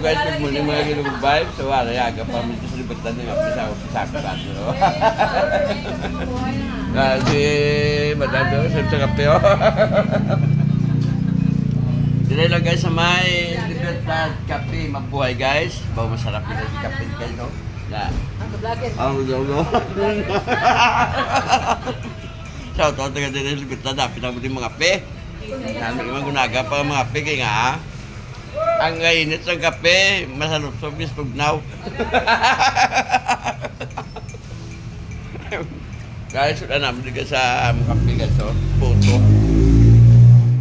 guys, good morning mga good vibes. So wala yaga pa minto sa libertad ng pisa ko kaso. Kasi madam do sa kape. Dili lang guys sa may libertad kape mabuhay guys. Bawo masarap din yung kape guys no. Na. Ang no. Shout out taga din sa libertad dapat ang mga kape. Kami mga gunaga pa mga kape kay nga. Ang init ng kape, masalot sa bistugnaw. Guys, wala naman din sa kape guys, oh. Puto.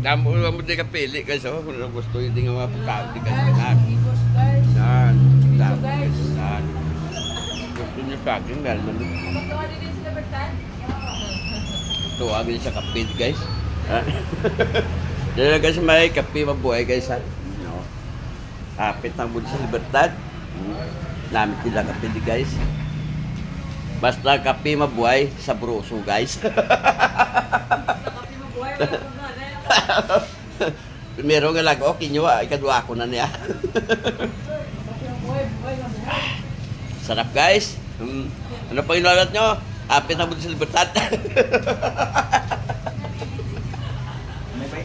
Kamu mo din kapili guys, oh. Kung gusto yung nga mga pagkaon din guys. Yan. Yan. Gusto niyo sa akin, meron man din. Tuwagin sa kape guys. Dito guys, may kape mabuhay guys ha. Kapit ng buwan sa libertad. Namit nila kape di guys. Basta kape mabuhay, sabroso guys. Primero nga lang, okay nyo, ikadwa ko na niya. Sarap guys. Ano pa inulat nyo? Kapit ng buwan sa libertad.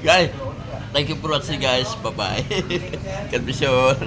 Guys, thank you for watching guys. Bye-bye. God bless you all.